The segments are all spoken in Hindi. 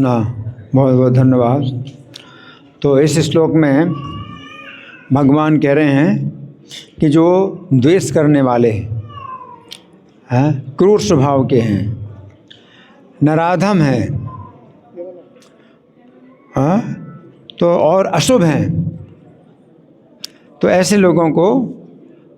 ना बहुत बहुत धन्यवाद। तो इस श्लोक में भगवान कह रहे हैं कि जो द्वेष करने वाले हैं, क्रूर स्वभाव के हैं, नराधम हैं, तो और अशुभ हैं, तो ऐसे लोगों को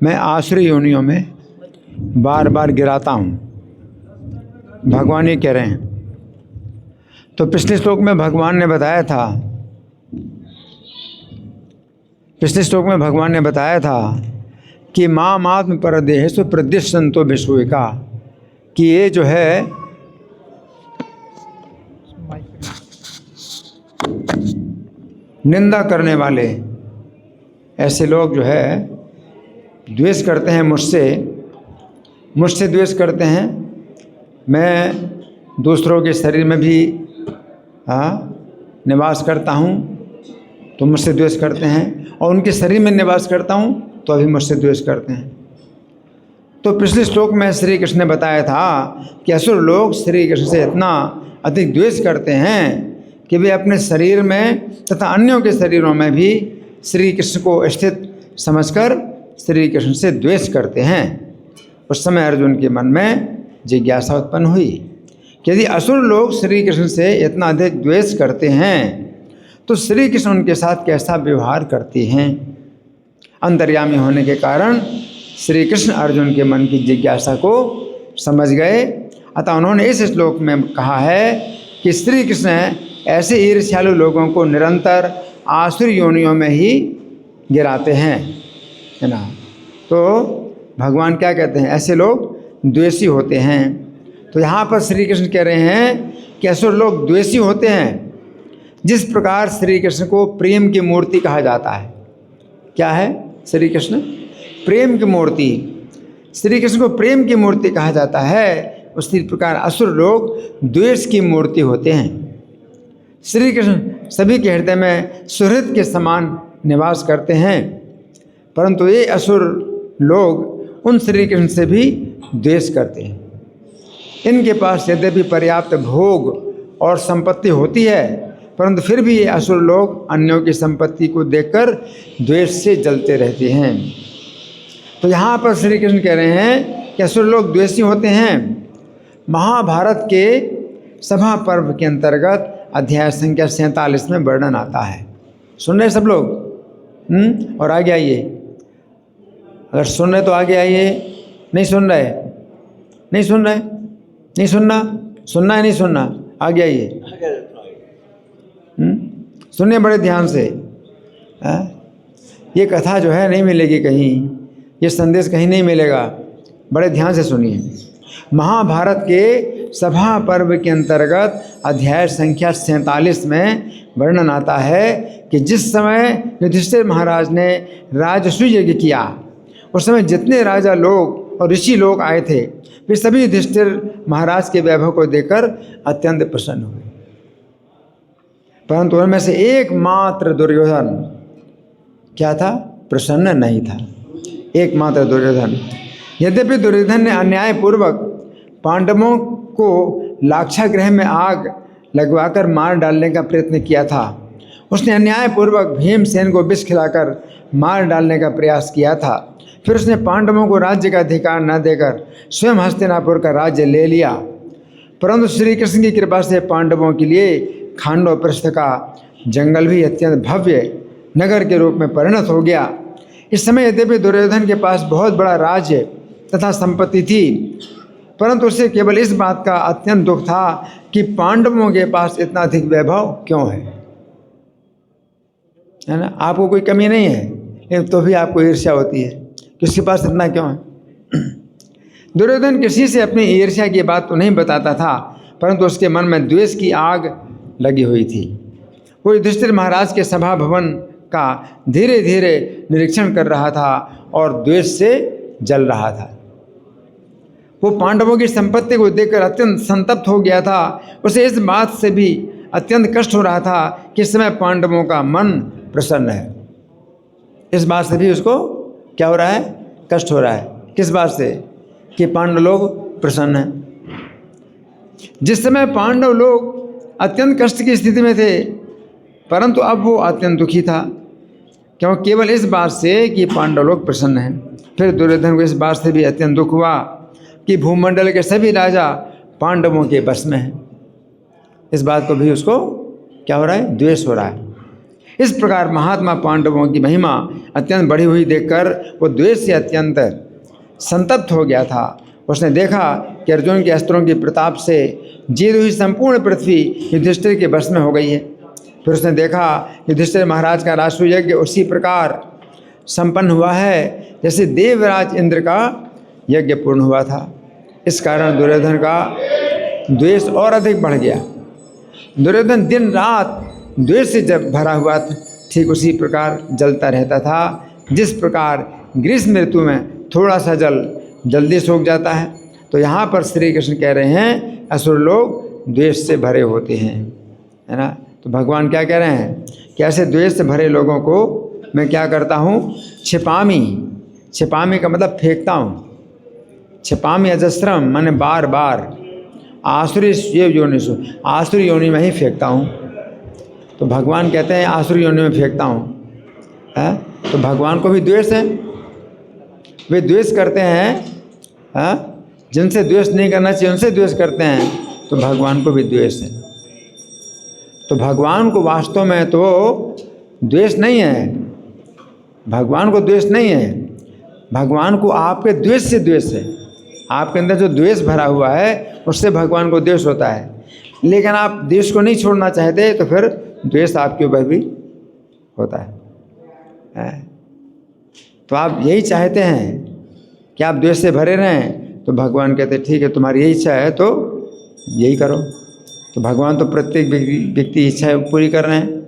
मैं आसुरी योनियों में बार बार गिराता हूँ, भगवान ये कह रहे हैं। तो पिछले श्लोक में भगवान ने बताया था कि माम आत्म परदेहेषु प्रद्युषन्तो भिषुविका, कि ये जो है निंदा करने वाले ऐसे लोग जो है द्वेष करते हैं मुझसे द्वेष करते हैं। मैं दूसरों के शरीर में भी निवास करता हूँ तो मुझसे द्वेष करते हैं, और उनके शरीर में निवास करता हूँ तो अभी मुझसे द्वेष करते हैं। तो पिछले श्लोक में श्री कृष्ण ने बताया था कि असुर लोग श्री कृष्ण से इतना अधिक द्वेष करते हैं कि वे अपने शरीर में तथा अन्यों के शरीरों में भी श्री कृष्ण को स्थित समझकर श्री कृष्ण से द्वेष करते हैं। उस समय अर्जुन के मन में जिज्ञासा उत्पन्न हुई कि यदि असुर लोग श्री कृष्ण से इतना अधिक द्वेष करते हैं तो श्री कृष्ण उनके साथ कैसा व्यवहार करते हैं। अंतर्यामी होने के कारण श्री कृष्ण अर्जुन के मन की जिज्ञासा को समझ गए। अतः उन्होंने इस श्लोक में कहा है कि श्री कृष्ण ऐसे ईर्ष्यालु लोगों को निरंतर आसुरी योनियों में ही गिराते हैं, है ना। तो भगवान क्या कहते हैं, ऐसे लोग द्वेषी होते हैं। तो यहाँ पर श्री कृष्ण कह रहे हैं कि असुर लोग द्वेषी होते हैं। जिस प्रकार श्री कृष्ण को प्रेम की मूर्ति कहा जाता है, क्या है श्री कृष्ण? प्रेम की मूर्ति। श्री कृष्ण को प्रेम की मूर्ति कहा जाता है, उसी प्रकार असुर लोग द्वेष की मूर्ति होते हैं। श्री कृष्ण सभी के हृदय में सुहृद के समान निवास करते हैं, परंतु ये असुर लोग उन श्री कृष्ण से भी द्वेष करते हैं। इनके पास यद्यपि पर्याप्त भोग और संपत्ति होती है, परंतु फिर भी ये असुर लोग अन्यों की संपत्ति को देखकर द्वेष से जलते रहते हैं। तो यहाँ पर श्री कृष्ण कह रहे हैं कि असुर लोग द्वेषी होते हैं। महाभारत के सभा पर्व के अंतर्गत अध्याय संख्या 47 में वर्णन आता है। सुन रहे सब लोग? और आगे आइए, अगर सुन रहे तो आगे आइए। नहीं सुन रहे? नहीं सुन रहे? नहीं सुनना? सुनना है नहीं सुनना? आगे आइए। सुनिए बड़े ध्यान से। ये कथा जो है नहीं मिलेगी कहीं, ये संदेश कहीं नहीं मिलेगा, बड़े ध्यान से सुनिए। महाभारत के सभा पर्व के अंतर्गत अध्याय संख्या 47 में वर्णन आता है कि जिस समय युधिष्ठिर महाराज ने राजसूय यज्ञ किया, उस समय जितने राजा लोग और ऋषि लोग आए थे, वे सभी युधिष्ठिर महाराज के वैभव को देखकर अत्यंत प्रसन्न हुए, परंतु उनमें से एकमात्र दुर्योधन क्या था? प्रसन्न नहीं था। एकमात्र दुर्योधन। यद्यपि दुर्योधन ने अन्यायपूर्वक पांडवों को लाक्षागृह में आग लगवाकर मार डालने का प्रयत्न किया था। उसने अन्यायपूर्वक भीमसेन को विष खिलाकर मार डालने का प्रयास किया था। फिर उसने पांडवों को राज्य का अधिकार न देकर स्वयं हस्तिनापुर का राज्य ले लिया। परंतु श्री कृष्ण की कृपा से पांडवों के लिए खांडवप्रस्थ का जंगल भी अत्यंत भव्य नगर के रूप में परिणत हो गया। इस समय यद्यपि दुर्योधन के पास बहुत बड़ा राज्य तथा संपत्ति थी, परंतु उसे केवल इस बात का अत्यंत दुख था कि पांडवों के पास इतना अधिक वैभव क्यों है ना। आपको कोई कमी नहीं है, लेकिन तो भी आपको ईर्ष्या होती है कि उसके पास इतना क्यों है। दुर्योधन किसी से अपनी ईर्ष्या की बात तो नहीं बताता था, परंतु उसके मन में द्वेष की आग लगी हुई थी। वो युधिष्ठिर महाराज के सभा भवन का धीरे धीरे निरीक्षण कर रहा था और द्वेष से जल रहा था। वो पांडवों की संपत्ति को देखकर अत्यंत संतप्त हो गया था। उसे इस बात से भी अत्यंत कष्ट हो रहा था कि इस समय पांडवों का मन प्रसन्न है। इस बात से भी उसको क्या हो रहा है? कष्ट हो रहा है। किस बात से? कि पांडव लोग प्रसन्न हैं। जिस समय पांडव लोग अत्यंत कष्ट की स्थिति में थे, परंतु अब वो अत्यंत दुखी था। क्यों? केवल इस बात से कि पांडव लोग प्रसन्न हैं। फिर दुर्योधन को इस बात से भी अत्यंत दुख हुआ कि भूमंडल के सभी राजा पांडवों के बस में हैं। इस बात को भी उसको क्या हो रहा है? द्वेष हो रहा है। इस प्रकार महात्मा पांडवों की महिमा अत्यंत बढ़ी हुई देखकर वो द्वेष से अत्यंत संतप्त हो गया था। उसने देखा कि अर्जुन के अस्त्रों के प्रताप से जीत हुई संपूर्ण पृथ्वी युधिष्ठिर के बस में हो गई है। फिर उसने देखा युधिष्ठिर महाराज का राष्ट्र यज्ञ उसी प्रकार संपन्न हुआ है जैसे देवराज इंद्र का यज्ञ पूर्ण हुआ था। इस कारण दुर्योधन का द्वेष और अधिक बढ़ गया। दुर्योधन दिन रात द्वेष से जब भरा हुआ था, ठीक उसी प्रकार जलता रहता था। जिस प्रकार ग्रीष्म ऋतु में थोड़ा सा जल जल्दी सूख जाता है, तो यहाँ पर श्री कृष्ण कह रहे हैं असुर लोग द्वेष से भरे होते हैं, है ना। तो भगवान क्या कह रहे हैं कि ऐसे द्वेष से भरे लोगों को मैं क्या करता हूँ? छिपामी। छिपामी का मतलब फेंकता हूँ। छिपामी अजस्रम माने बार बार। आसुरी योनिषु, आसुरी योनि में ही फेंकता हूँ। तो भगवान कहते हैं आसुरी योनि में फेंकता हूँ, है। तो भगवान को भी द्वेष है, वे द्वेष करते हैं, है? जिनसे द्वेष नहीं करना चाहिए उनसे द्वेष करते हैं, तो भगवान को भी द्वेष है। तो भगवान को वास्तव में तो द्वेष नहीं है, भगवान को द्वेष नहीं है, भगवान को आपके द्वेष से द्वेष है। आपके अंदर जो द्वेष भरा हुआ है उससे भगवान को द्वेष होता है। लेकिन आप द्वेष को नहीं छोड़ना चाहते तो फिर द्वेष आपके ऊपर भी होता है। तो आप यही चाहते हैं कि आप द्वेष से भरे रहें, तो भगवान कहते हैं ठीक है तुम्हारी यही इच्छा है तो यही करो। तो भगवान तो प्रत्येक व्यक्ति इच्छा पूरी कर रहे हैं।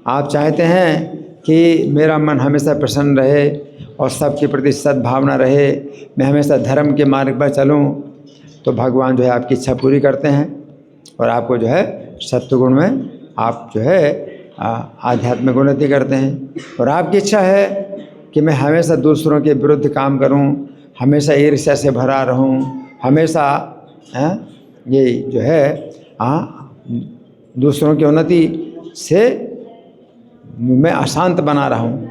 आप चाहते हैं कि मेरा मन हमेशा प्रसन्न रहे और सबके प्रति सद्भावना रहे, मैं हमेशा धर्म के मार्ग पर चलूं, तो भगवान जो है आपकी इच्छा पूरी करते हैं और आपको जो है सत्वगुण में आप जो है आध्यात्मिक उन्नति करते हैं। और आपकी इच्छा है कि मैं हमेशा दूसरों के विरुद्ध काम करूं, हमेशा ईर्ष्या से भरा रहूं, हमेशा ये जो है दूसरों की उन्नति से मैं अशांत बना रहा हूँ,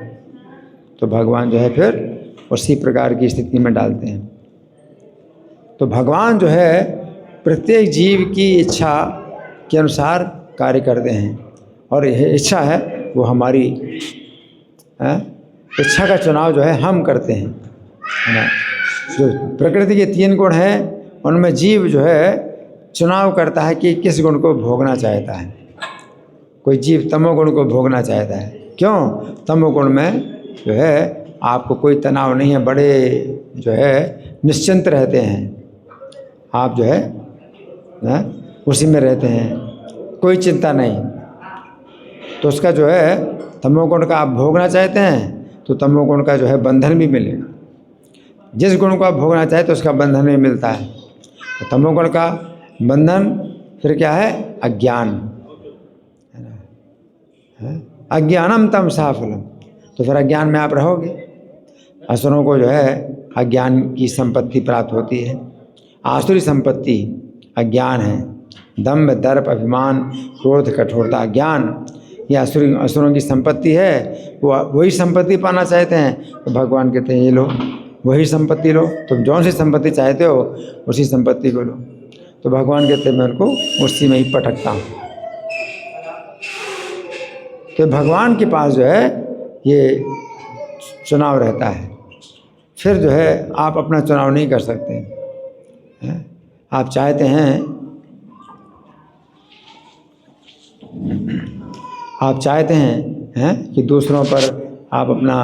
तो भगवान जो है फिर उसी प्रकार की स्थिति में डालते हैं। तो भगवान जो है प्रत्येक जीव की इच्छा के अनुसार कार्य करते हैं, और यह इच्छा है वो हमारी इच्छा का चुनाव जो है हम करते हैं, है ना। जो प्रकृति के 3 गुण हैं उनमें जीव जो है चुनाव करता है कि किस गुण को भोगना चाहता है। कोई जीव तमोगुण को भोगना चाहता है। क्यों? तमोगुण में जो है आपको कोई तनाव नहीं है, बड़े जो है निश्चिंत रहते हैं, आप जो है उसी में रहते हैं, कोई चिंता नहीं। तो उसका जो है तमोगुण का आप भोगना चाहते हैं तो तमोगुण का जो है बंधन भी मिलेगा। जिस गुण को आप भोगना चाहते तो उसका बंधन भी मिलता है। तो तमोगुण का बंधन फिर क्या है? अज्ञान, अज्ञानम तम साफलम। तो फिर अज्ञान में आप रहोगे। असुरों को जो है अज्ञान की संपत्ति प्राप्त होती है। आसुरी संपत्ति अज्ञान है। दंभ, दर्प, अभिमान, क्रोध, कठोरता, अज्ञान, ये असुरों की संपत्ति है। वो वही संपत्ति पाना चाहते हैं, तो भगवान कहते हैं ये लो, वही संपत्ति लो। तुम जौन सी संपत्ति चाहते हो उसी संपत्ति को लो। तो भगवान कहते हैं मैं उनको उसी में ही पटकता हूँ। तो भगवान के पास जो है ये चुनाव रहता है। फिर जो है आप अपना चुनाव नहीं कर सकते हैं। आप चाहते हैं कि दूसरों पर आप अपना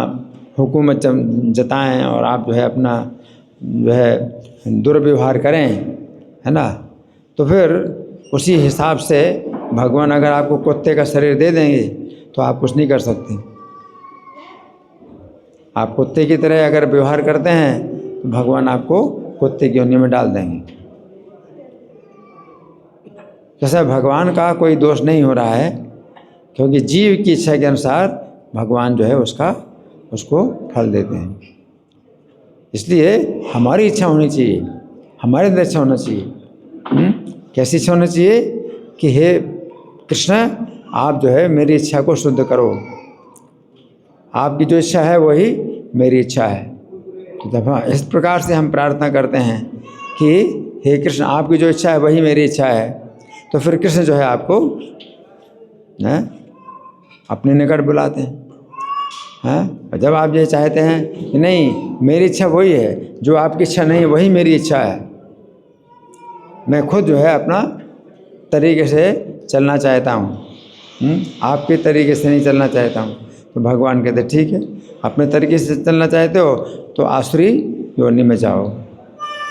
हुकूमत जताएं और आप जो है अपना जो है दुर्व्यवहार करें, है ना। तो फिर उसी हिसाब से भगवान अगर आपको कुत्ते का शरीर दे देंगे तो आप कुछ नहीं कर सकते। आप कुत्ते की तरह अगर व्यवहार करते हैं तो भगवान आपको कुत्ते की योनि में डाल देंगे। जैसे भगवान का कोई दोष नहीं हो रहा है, क्योंकि जीव की इच्छा के अनुसार भगवान जो है उसको फल देते हैं। इसलिए हमारी इच्छा होनी चाहिए, हमारे अंदर इच्छा होना चाहिए। कैसी इच्छा होना चाहिए कि हे कृष्ण, आप जो है मेरी इच्छा को शुद्ध करो, आपकी जो इच्छा है वही मेरी इच्छा है। तो जब इस प्रकार से हम प्रार्थना करते हैं कि हे कृष्ण, आपकी जो इच्छा है वही मेरी इच्छा है, तो फिर कृष्ण जो है आपको अपने निकट बुलाते हैं। और जब आप ये चाहते हैं कि नहीं, मेरी इच्छा वही है, जो आपकी इच्छा नहीं वही मेरी इच्छा है, मैं खुद जो है अपना तरीके से चलना चाहता हूँ, आपके तरीके से नहीं चलना चाहता हूँ, तो भगवान कहते ठीक है, अपने तरीके से चलना चाहते हो तो आसुरी योनि में जाओ।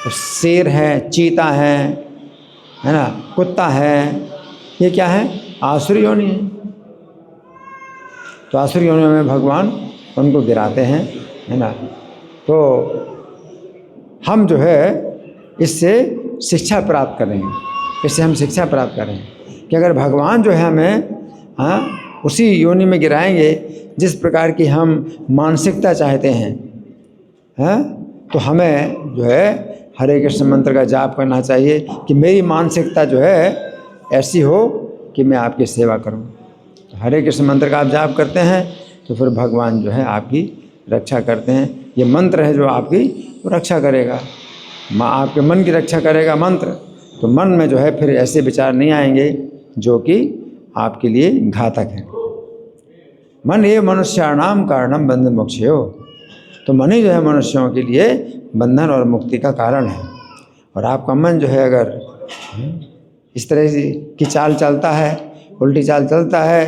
तो शेर है, चीता है ना, कुत्ता है, ये क्या है? आसुरी योनि है। तो आसुरी योनि में भगवान उनको गिराते हैं, है ना। तो हम जो है इससे शिक्षा प्राप्त करेंगे, इससे हम शिक्षा प्राप्त करेंगे कि अगर भगवान जो है हमें उसी योनि में गिराएंगे जिस प्रकार की हम मानसिकता चाहते हैं, तो हमें जो है हरे कृष्ण मंत्र का जाप करना चाहिए कि मेरी मानसिकता जो है ऐसी हो कि मैं आपकी सेवा करूं। तो हरे कृष्ण मंत्र का आप जाप करते हैं तो फिर भगवान जो है आपकी रक्षा करते हैं। ये मंत्र है जो आपकी रक्षा करेगा, आपके मन की रक्षा करेगा मंत्र। तो मन में जो है फिर ऐसे विचार नहीं आएंगे जो कि आपके लिए घातक है। मन ये मनुष्याणाम कारणम बंध मोक्षयो, तो मन ही जो है मनुष्यों के लिए बंधन और मुक्ति का कारण है। और आपका मन जो है अगर इस तरह की चाल चलता है, उल्टी चाल चलता है,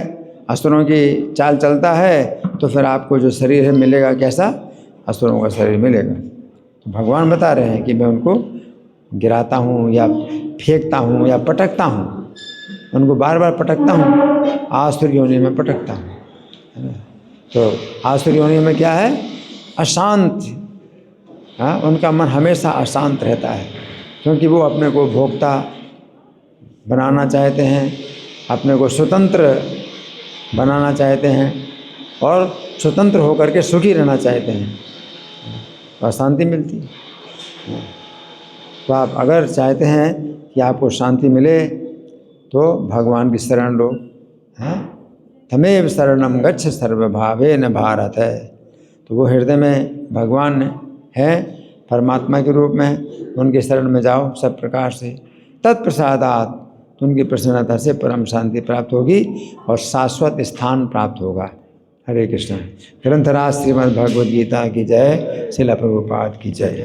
असुरों की चाल चलता है, तो फिर आपको जो शरीर है मिलेगा कैसा? असुरों का शरीर मिलेगा। तो भगवान बता रहे हैं कि मैं उनको गिराता हूँ या फेंकता हूँ या पटकता हूँ, उनको बार बार पटकता हूँ, आसुर योनि में पटकता हूँ। तो आसुर योनि में क्या है? अशांत। उनका मन हमेशा अशांत रहता है, क्योंकि वो अपने को भोक्ता बनाना चाहते हैं, अपने को स्वतंत्र बनाना चाहते हैं और स्वतंत्र होकर के सुखी रहना चाहते हैं, तो अशांति मिलती है। तो आप अगर चाहते हैं कि आपको शांति मिले तो भगवान की शरण लो। तमेव शरणम गच्छ सर्वभावेन भारत है। तो वो हृदय में भगवान है परमात्मा के रूप में, उनके शरण में जाओ सब प्रकार से। तत्प्रसादात, तो उनकी प्रसन्नता से परम शांति प्राप्त होगी और शाश्वत स्थान प्राप्त होगा। हरे कृष्ण। ग्रंथराज श्रीमद् भगवद गीता की जय, श्रील प्रभुपाद की जय।